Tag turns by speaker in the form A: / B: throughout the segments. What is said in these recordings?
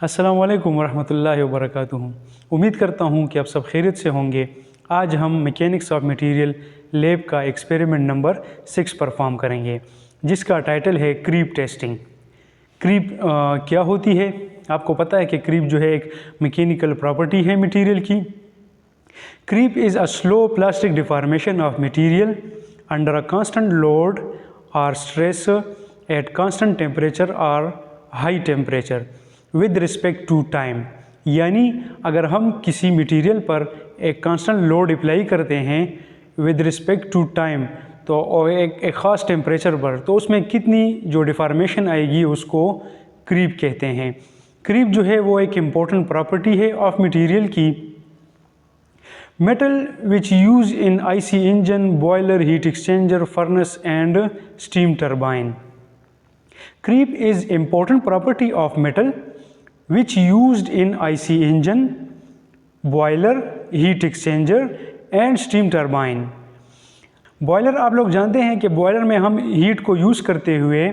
A: अस्सलामु अलैकुम वरहमतुल्लाहि वबरकातुहू। उम्मीद करता हूँ कि आप सब खैरियत से होंगे। आज हम मैकेनिक्स ऑफ मटेरियल लैब का एक्सपेरिमेंट नंबर 6 परफॉर्म करेंगे, जिसका टाइटल है क्रीप टेस्टिंग। क्रीप क्या होती है? आपको पता है कि क्रीप जो है एक मैकेनिकल प्रॉपर्टी है मटेरियल की। Creep is a slow plastic deformation of material under a constant load और स्ट्रेस एट कांस्टेंट टेम्परेचर और high temperature with respect to time. यानी अगर हम किसी मटेरियल पर एक कांस्टेंट लोड अप्लाई करते हैं विद रिस्पेक्ट टू टाइम, तो एक ख़ास टेम्परेचर पर, तो उसमें कितनी जो डिफॉर्मेशन आएगी उसको क्रीप कहते हैं। क्रीप जो है वो एक इम्पॉर्टेंट प्रॉपर्टी है ऑफ मटेरियल की। Metal which used in IC engine, boiler, heat exchanger, furnace and steam turbine. Creep is important property of metal which used in IC engine, boiler, heat exchanger and steam turbine. Boiler आप लोग जानते हैं कि boiler में हम heat को use करते हुए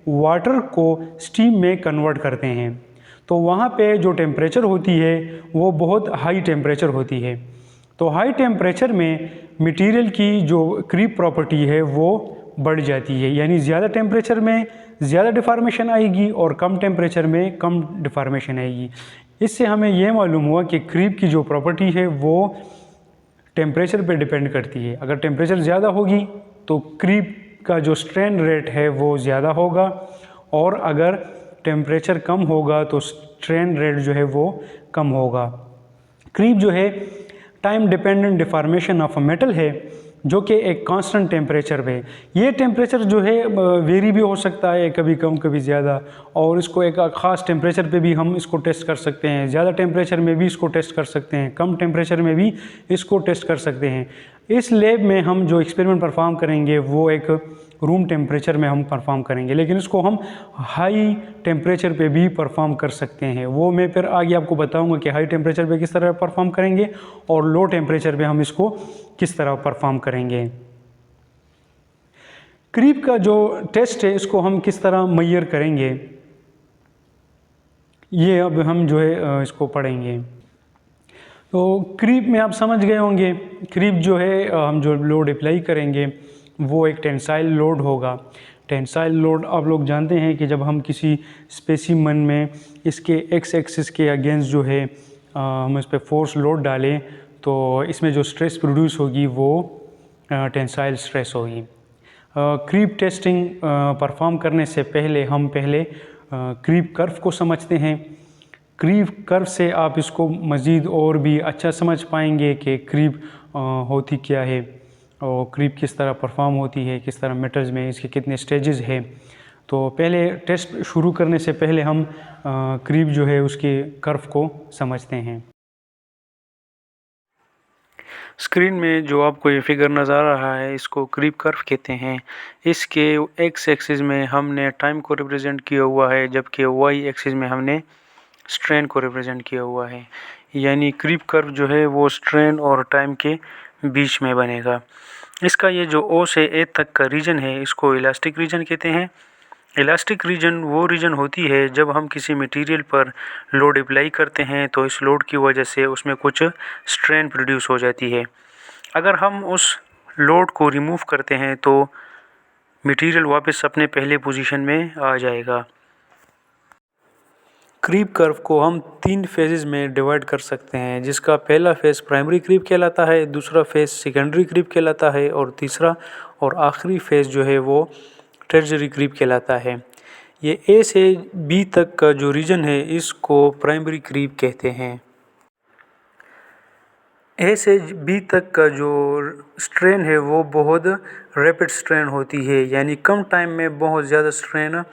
A: वाटर को स्टीम में कन्वर्ट करते हैं, तो वहाँ पे जो टेम्परेचर होती है वो बहुत हाई टेम्परेचर होती है। तो हाई टेम्परेचर में मटेरियल की जो क्रीप प्रॉपर्टी है वो बढ़ जाती है, यानी ज़्यादा टेम्परेचर में ज़्यादा डिफॉर्मेशन आएगी और कम टेम्परेचर में कम डिफॉर्मेशन आएगी। इससे हमें यह मालूम हुआ कि क्रीप की जो प्रॉपर्टी है वो टेम्परेचर पे डिपेंड करती है। अगर टेम्परेचर ज़्यादा होगी तो क्रीप का जो स्ट्रेन रेट है वो ज़्यादा होगा, और अगर टेम्परेचर कम होगा तो स्ट्रेन रेट जो है वो कम होगा। क्रीप जो है time dependent deformation of a metal है, जो कि एक कांस्टेंट टेम्परेचर पे, ये टेम्परेचर जो है वेरी भी हो सकता है, कभी कम कभी ज़्यादा, और इसको एक ख़ास टेम्परेचर पे भी हम इसको टेस्ट कर सकते हैं। ज़्यादा टेम्परेचर में भी इसको टेस्ट कर सकते हैं, कम टेम्परेचर में भी इसको टेस्ट कर सकते हैं। इस लैब में हम जो एक्सपेरिमेंट परफॉर्म करेंगे वो एक रूम टेम्परेचर में हम परफॉर्म करेंगे, लेकिन इसको हम हाई टेम्परेचर पे भी परफॉर्म कर सकते हैं। वो मैं फिर आगे आपको बताऊंगा कि हाई टेम्परेचर पे किस तरह परफॉर्म करेंगे और लो टेम्परेचर पे हम इसको किस तरह परफॉर्म करेंगे। क्रीप का जो टेस्ट है इसको हम किस तरह मेजर करेंगे, ये अब हम जो है इसको पढ़ेंगे। तो क्रीप में आप समझ गए होंगे, क्रीप जो है हम जो लोड अप्लाई करेंगे वो एक टेंसाइल लोड होगा। टेंसाइल लोड आप लोग जानते हैं कि जब हम किसी स्पेसिमन में इसके एक्स एक्सिस के अगेंस्ट जो है हम इस पर फोर्स लोड डालें, तो इसमें जो स्ट्रेस प्रोड्यूस होगी वो टेंसाइल स्ट्रेस होगी। क्रीप टेस्टिंग परफॉर्म करने से पहले हम क्रीप कर्व को समझते हैं। क्रीप कर्व से आप इसको मज़ीद और भी अच्छा समझ पाएंगे कि क्रीप होती क्या है और क्रीप किस तरह परफॉर्म होती है, किस तरह मेटल्स में इसके कितने स्टेजेस हैं। तो पहले टेस्ट शुरू करने से पहले हम क्रीप जो है उसके कर्व को समझते हैं। स्क्रीन में जो आपको ये फिगर नज़र आ रहा है इसको क्रीप कर्व कहते हैं। इसके एक्स एक्सिस में हमने टाइम को रिप्रेजेंट किया हुआ है, जबकि वाई एक्सिस में हमने स्ट्रेन को रिप्रेजेंट किया हुआ है। यानी क्रीप कर्व जो है वो स्ट्रेन और टाइम के बीच में बनेगा। इसका ये जो ओ से ए तक का रीजन है इसको इलास्टिक रीजन कहते हैं। इलास्टिक रीजन वो रीजन होती है जब हम किसी मटेरियल पर लोड अप्लाई करते हैं तो इस लोड की वजह से उसमें कुछ स्ट्रेन प्रोड्यूस हो जाती है। अगर हम उस लोड को रिमूव करते हैं तो मटेरियल वापस अपने पहले पोजीशन में आ जाएगा। क्रीप कर्व को हम 3 फेजेस में डिवाइड कर सकते हैं, जिसका पहला फेज प्राइमरी क्रीप कहलाता है, दूसरा फेज सेकेंडरी क्रीप कहलाता है और तीसरा और आखिरी फेज जो है वो टर्शियरी क्रीप कहलाता है। ये ए से बी तक का जो रीजन है इसको प्राइमरी क्रीप कहते हैं। ए से बी तक का जो स्ट्रेन है वो बहुत रैपिड स्ट्रेन होती है, यानी कम टाइम में बहुत ज़्यादा स्ट्रेन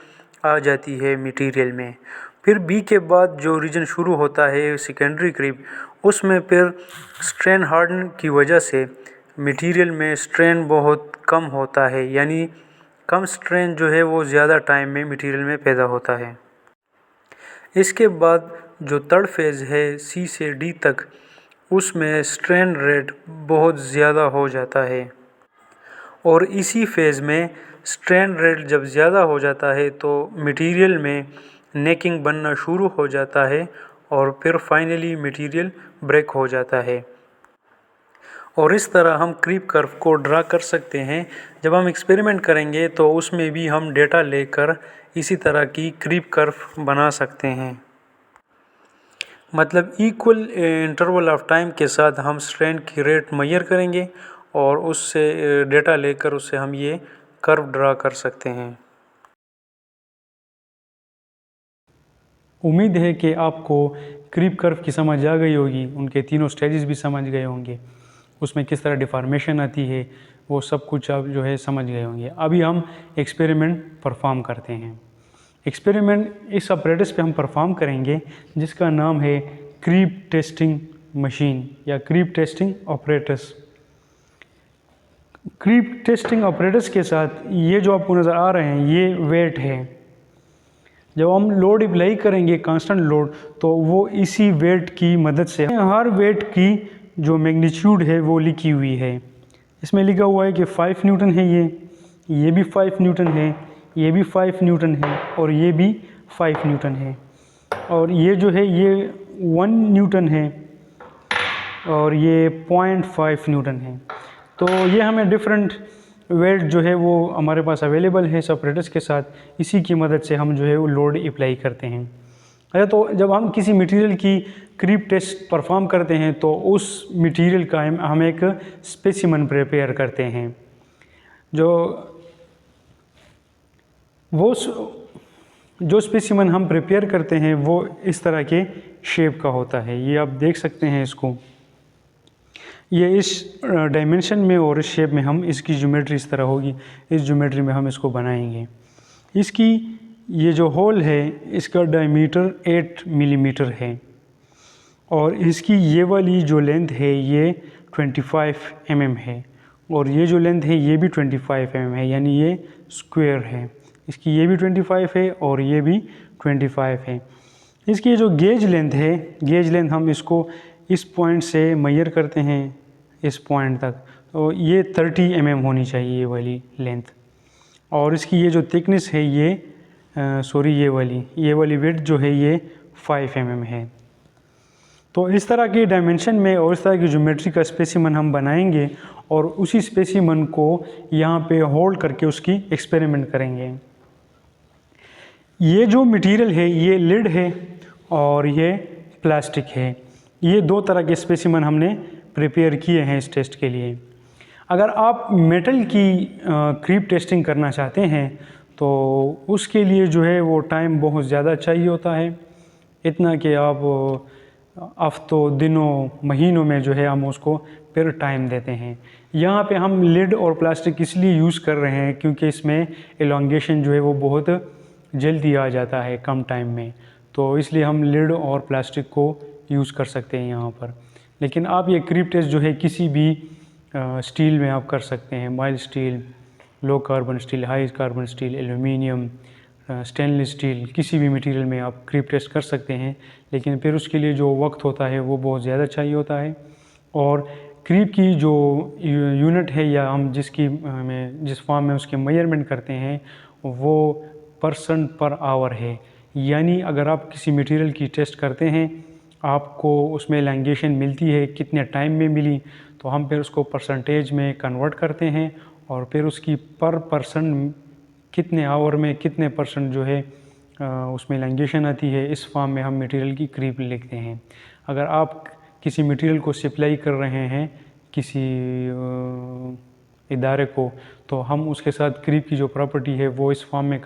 A: आ जाती है मटेरियल में। फिर बी के बाद जो रीजन शुरू होता है सेकेंडरी क्रीप, उसमें फिर स्ट्रेन हार्डन की वजह से मटेरियल में स्ट्रेन बहुत कम होता है, यानी कम स्ट्रेन जो है वो ज़्यादा टाइम में मटेरियल में पैदा होता है। इसके बाद जो थर्ड फेज़ है सी से डी तक, उसमें स्ट्रेन रेट बहुत ज़्यादा हो जाता है, और इसी फेज़ में स्ट्रेन रेट जब ज़्यादा हो जाता है तो मटेरियल में नेकिंग बनना शुरू हो जाता है और फिर फाइनली मटेरियल ब्रेक हो जाता है। और इस तरह हम क्रीप कर्व को ड्रा कर सकते हैं। जब हम एक्सपेरिमेंट करेंगे तो उसमें भी हम डेटा लेकर इसी तरह की क्रीप कर्व बना सकते हैं। मतलब इक्वल इंटरवल ऑफ टाइम के साथ हम स्ट्रेन की रेट मेजर करेंगे और उससे डेटा लेकर उससे हम ये कर्व ड्रा कर सकते हैं। उम्मीद है कि आपको क्रीप कर्व की समझ आ गई होगी, उनके तीनों स्टेजेस भी समझ गए होंगे, उसमें किस तरह डिफॉर्मेशन आती है वो सब कुछ आप जो है समझ गए होंगे। अभी हम एक्सपेरिमेंट परफॉर्म करते हैं। एक्सपेरिमेंट इस अपरेटस पे हम परफॉर्म करेंगे जिसका नाम है क्रीप टेस्टिंग मशीन या creep testing apparatus. Creep testing apparatus के साथ ये जो आपको नज़र आ रहे हैं ये वेट है। जब हम लोड अप्लाई करेंगे कांस्टेंट लोड तो वो इसी वेट की मदद से, हर वेट की जो मैग्नीट्यूड है वो लिखी हुई है। इसमें लिखा हुआ है कि 5 न्यूटन है, ये भी 5 न्यूटन है, ये भी 5 न्यूटन है और ये भी 5 न्यूटन है और ये जो है ये 1 न्यूटन है और ये 0.5 न्यूटन है। तो ये हमें डिफरेंट वेट जो है वो हमारे पास अवेलेबल है इस ऑपरेटर्स के साथ, इसी की मदद से हम जो है वो लोड अप्लाई करते हैं। अच्छा, तो जब हम किसी मटेरियल की क्रीप टेस्ट परफॉर्म करते हैं तो उस मटेरियल का हम एक स्पेसिमन प्रिपेयर करते हैं। जो स्पेसिमन हम प्रिपेयर करते हैं वो इस तरह के शेप का होता है। ये आप देख सकते हैं इसको, ये इस डायमेंशन में और इस शेप में हम इसकी ज्योमेट्री इस तरह होगी, इस ज्योमेट्री में हम इसको बनाएंगे। इसकी ये जो होल है इसका डायमीटर 8 मिलीमीटर है और इसकी ये वाली जो लेंथ है ये 25 mm है और ये जो लेंथ है ये भी 25 mm है, यानी ये स्क्वायर है। इसकी ये भी 25 है और ये भी 25 है। इसकी जो गेज लेंथ है, गेज लेंथ हम इसको इस पॉइंट से मेजर करते हैं इस पॉइंट तक, तो ये 30 mm होनी चाहिए ये वाली लेंथ। और इसकी ये जो थिकनेस है ये ये वाली विड्थ जो है ये 5 mm है। तो इस तरह की डायमेंशन में और इस तरह की ज्योमेट्री का स्पेसिमन हम बनाएंगे और उसी स्पेसिमन को यहाँ पे होल्ड करके उसकी एक्सपेरिमेंट करेंगे। ये जो मटेरियल है ये लिड है और ये प्लास्टिक है। ये दो तरह के स्पेसिमन हमने प्रिपेयर किए हैं इस टेस्ट के लिए। अगर आप मेटल की क्रीप टेस्टिंग करना चाहते हैं तो उसके लिए जो है वो टाइम बहुत ज़्यादा चाहिए होता है, इतना कि आप हफ्तों, दिनों, महीनों में जो है हम उसको फिर टाइम देते हैं। यहाँ पे हम लिड और प्लास्टिक इसलिए यूज़ कर रहे हैं क्योंकि इसमें एलोंगेशन जो है वो बहुत जल्दी आ जाता है कम टाइम में, तो इसलिए हम लिड और प्लास्टिक को यूज़ कर सकते हैं यहाँ पर। लेकिन आप ये क्रीप टेस्ट जो है किसी भी स्टील में आप कर सकते हैं, mild steel, low carbon steel, high carbon steel, aluminium, stainless steel, किसी भी मटेरियल में आप क्रीप टेस्ट कर सकते हैं। लेकिन फिर उसके लिए जो वक्त होता है वो बहुत ज़्यादा चाहिए होता है और क्रीप की जो यूनिट है या हम जिस फॉर्म में उसके मेजरमेंट करते हैं वो परसेंट पर आवर है। यानी अगर आप किसी मटेरियल की टेस्ट करते हैं, आपको उसमें एलोंगेशन मिलती है, कितने टाइम में मिली, तो हम फिर उसको परसेंटेज में कन्वर्ट करते हैं और फिर उसकी पर पर्सन कितने आवर में कितने परसेंट जो है उसमें एलोंगेशन आती है, इस फॉर्म में हम मटेरियल की क्रीप लिखते हैं। अगर आप किसी मटेरियल को सप्लाई कर रहे हैं किसी इदारे को, तो हम उसके साथ क्रीप की जो प्रॉपर्टी है वो इस फॉर्म में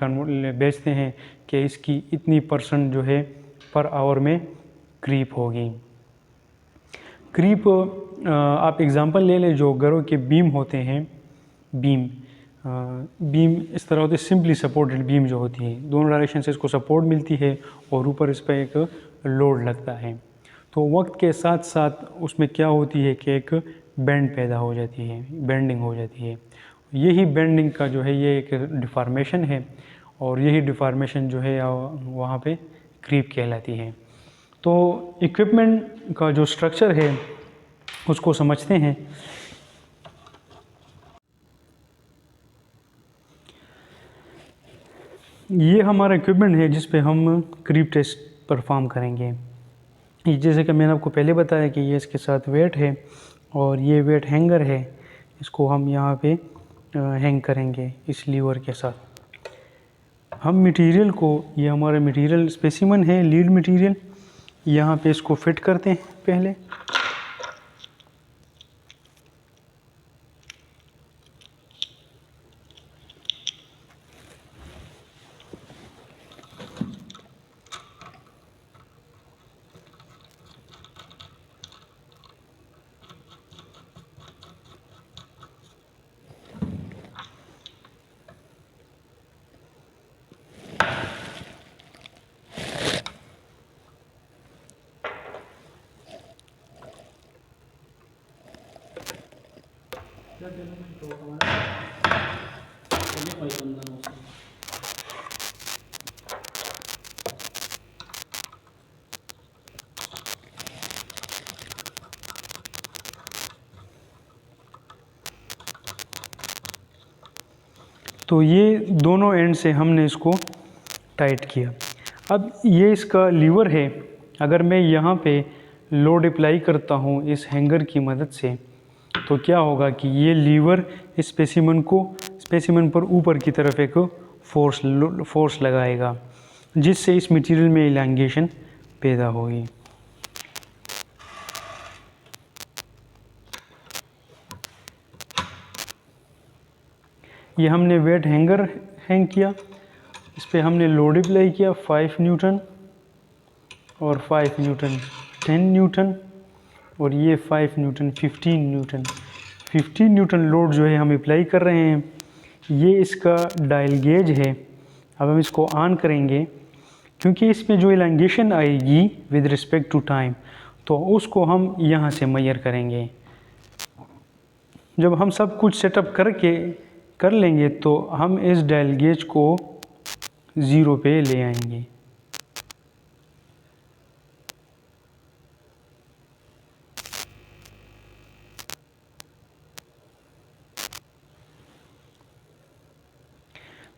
A: बेचते हैं कि इसकी इतनी परसेंट जो है पर आवर में क्रीप होगी। क्रीप आप एग्ज़ाम्पल ले लें, जो घरों के बीम होते हैं, बीम इस तरह होती है, सिंपली सपोर्टेड बीम जो होती है, दोनों डायरेक्शन से इसको सपोर्ट मिलती है और ऊपर इस पर एक लोड लगता है। तो वक्त के साथ साथ उसमें क्या होती है कि एक बेंड पैदा हो जाती है, बेंडिंग हो जाती है। यही बेंडिंग का जो है ये एक डिफॉर्मेशन है और यही डिफॉर्मेशन जो है वहाँ पे क्रीप कहलाती है। तो इक्विपमेंट का जो स्ट्रक्चर है उसको समझते हैं। ये हमारा इक्विपमेंट है जिस पे हम क्रीप टेस्ट परफॉर्म करेंगे। ये जैसे कि मैंने आपको पहले बताया कि ये इसके साथ वेट है और ये वेट हैंगर है, इसको हम यहाँ पे हैंग करेंगे इस लीवर के साथ। हम मटेरियल को, ये हमारा मटेरियल स्पेसिमन है, लीड मटेरियल, यहाँ पे इसको फिट करते हैं पहले। तो ये दोनों एंड से हमने इसको टाइट किया। अब ये इसका लीवर है, अगर मैं यहाँ पे लोड अप्लाई करता हूँ इस हैंगर की मदद से, तो क्या होगा कि ये लीवर इस स्पेसिमन पर ऊपर की तरफ एक फोर्स लगाएगा, जिससे इस मटेरियल में इलांगेशन पैदा होगी। ये हमने वेट हैंगर हैंग किया, इस पर हमने लोड अप्लाई किया 5 न्यूटन और 5 न्यूटन 10 न्यूटन और ये 5 न्यूटन 15 न्यूटन। 15 न्यूटन लोड जो है हम अप्लाई कर रहे हैं। ये इसका डायल गेज है। अब हम इसको ऑन करेंगे, क्योंकि इसमें जो इलांगेशन आएगी विद रिस्पेक्ट टू टाइम, तो उसको हम यहाँ से मेजर करेंगे। जब हम सब कुछ सेटअप कर लेंगे तो हम इस डायल गेज को 0 पे ले आएंगे।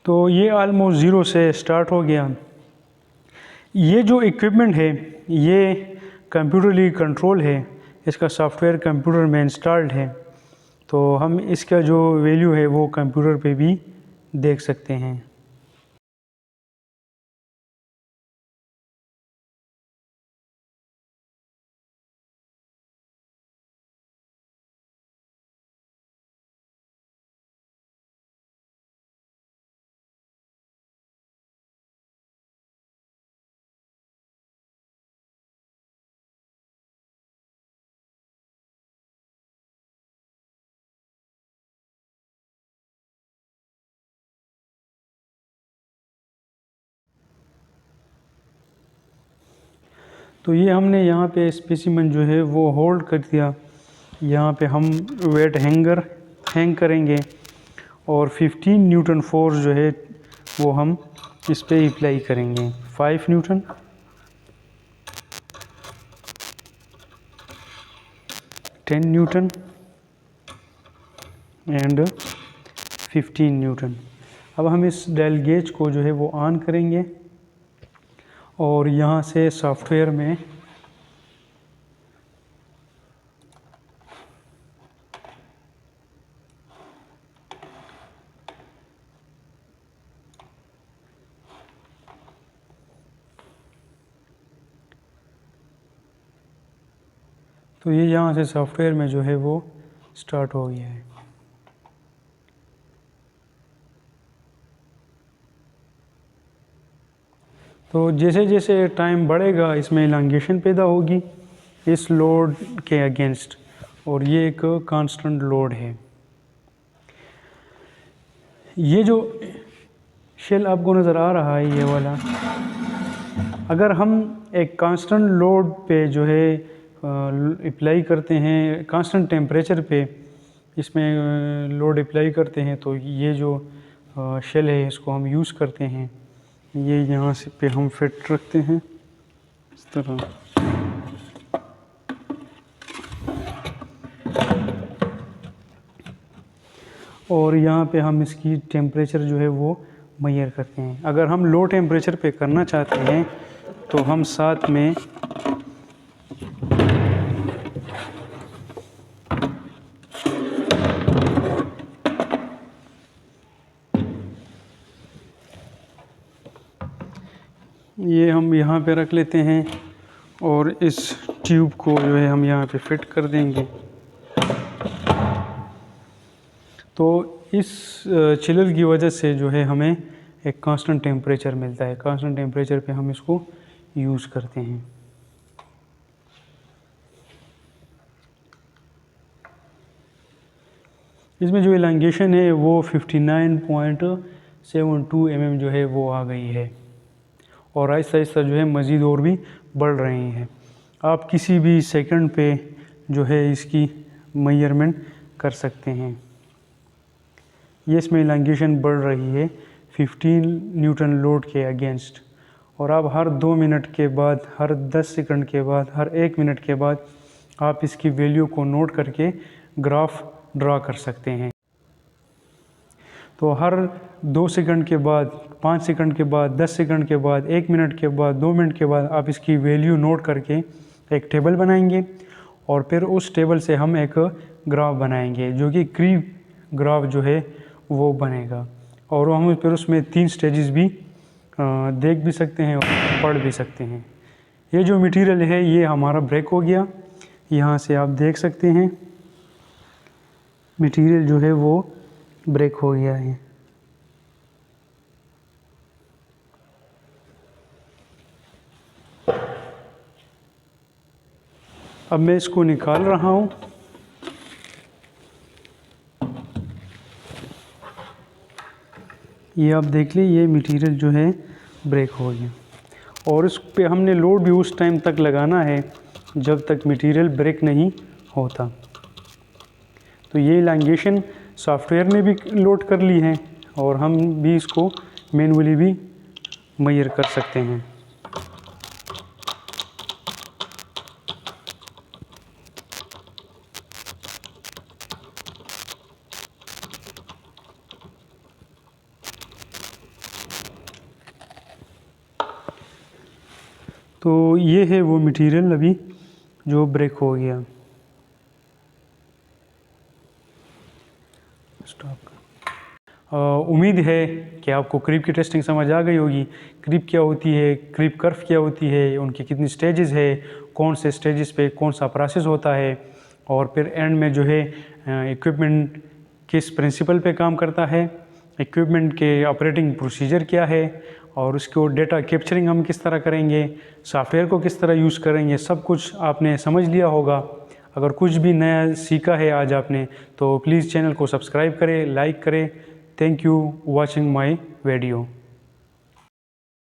A: तो ये ऑलमोस्ट 0 से स्टार्ट हो गया। ये जो इक्विपमेंट है ये कंप्यूटरली कंट्रोल है, इसका सॉफ्टवेयर कंप्यूटर में इंस्टॉल्ड है, तो हम इसका जो वैल्यू है वो कंप्यूटर पे भी देख सकते हैं। तो ये हमने यहाँ पे स्पेसिमन जो है वो होल्ड कर दिया। यहाँ पे हम वेट हैंग करेंगे और 15 न्यूटन फोर्स जो है वो हम इस पे अप्लाई करेंगे। 5 न्यूटन, 10 न्यूटन एंड 15 न्यूटन। अब हम इस डायल गेज को जो है वो ऑन करेंगे और यहाँ से सॉफ्टवेयर में तो ये यहाँ से सॉफ्टवेयर में जो है वो स्टार्ट हो गया है। तो जैसे जैसे टाइम बढ़ेगा इसमें इलांगेशन पैदा होगी इस लोड के अगेंस्ट, और ये एक कांस्टेंट लोड है। ये जो शेल आपको नज़र आ रहा है ये वाला, अगर हम एक कांस्टेंट लोड पे जो है अप्लाई करते हैं, कांस्टेंट टेम्परेचर पे इसमें लोड अप्लाई करते हैं, तो ये जो शेल है इसको हम यूज़ करते हैं। ये यहाँ से पे हम फिट रखते हैं इस तरह। और यहाँ पे हम इसकी टेम्परेचर जो है वो मेजर करते हैं। अगर हम लो टेम्परेचर पे करना चाहते हैं तो हम साथ में ये हम यहाँ पे रख लेते हैं और इस ट्यूब को जो है हम यहाँ पे फिट कर देंगे। तो इस चिलर की वजह से जो है हमें एक कांस्टेंट टेम्परेचर मिलता है। कांस्टेंट टेम्परेचर पे हम इसको यूज़ करते हैं। इसमें जो इलांगेशन है वो 59.72 mm जो है वो आ गई है और आहिस्ता आहिस्ता जो है मज़ीद और भी बढ़ रहे हैं। आप किसी भी सेकंड पे जो है इसकी मेजरमेंट कर सकते हैं। ये इसमें इलांगेशन बढ़ रही है 15 न्यूटन लोड के अगेंस्ट, और आप हर 2 मिनट के बाद, हर 10 सेकंड के बाद, हर 1 मिनट के बाद आप इसकी वैल्यू को नोट करके ग्राफ ड्रा कर सकते हैं। तो हर 2 सेकंड के बाद, 5 सेकंड के बाद, 10 सेकंड के बाद, 1 मिनट के बाद, 2 मिनट के बाद आप इसकी वैल्यू नोट करके एक टेबल बनाएंगे और फिर उस टेबल से हम एक ग्राफ बनाएंगे जो कि क्रीप ग्राफ जो है वो बनेगा। और हम फिर उसमें 3 स्टेजेस भी देख भी सकते हैं और पढ़ भी सकते हैं। ये जो मटेरियल है ये हमारा ब्रेक हो गया। यहाँ से आप देख सकते हैं मटेरियल जो है वो ब्रेक हो गया है। अब मैं इसको निकाल रहा हूँ। ये आप देख लीजिए, ये मटेरियल जो है ब्रेक हो गया और इस पे हमने लोड भी उस टाइम तक लगाना है जब तक मटेरियल ब्रेक नहीं होता। तो ये इलांगेशन सॉफ्टवेयर ने भी लोड कर ली है और हम भी इसको मैनुअली भी मेजर कर सकते हैं। तो ये है वो मटेरियल अभी जो ब्रेक हो गया। उम्मीद है कि आपको क्रीप की टेस्टिंग समझ आ गई होगी। क्रीप क्या होती है, क्रीप कर्व क्या होती है, उनकी कितनी स्टेजेस है, कौन से स्टेजेस पे कौन सा प्रोसेस होता है, और फिर एंड में जो है इक्विपमेंट किस प्रिंसिपल पे काम करता है, इक्विपमेंट के ऑपरेटिंग प्रोसीजर क्या है और उसको डेटा कैप्चरिंग हम किस तरह करेंगे, सॉफ्टवेयर को किस तरह यूज़ करेंगे, सब कुछ आपने समझ लिया होगा। अगर कुछ भी नया सीखा है आज आपने तो प्लीज़ चैनल को सब्सक्राइब करें, लाइक करें। Thank you watching my video.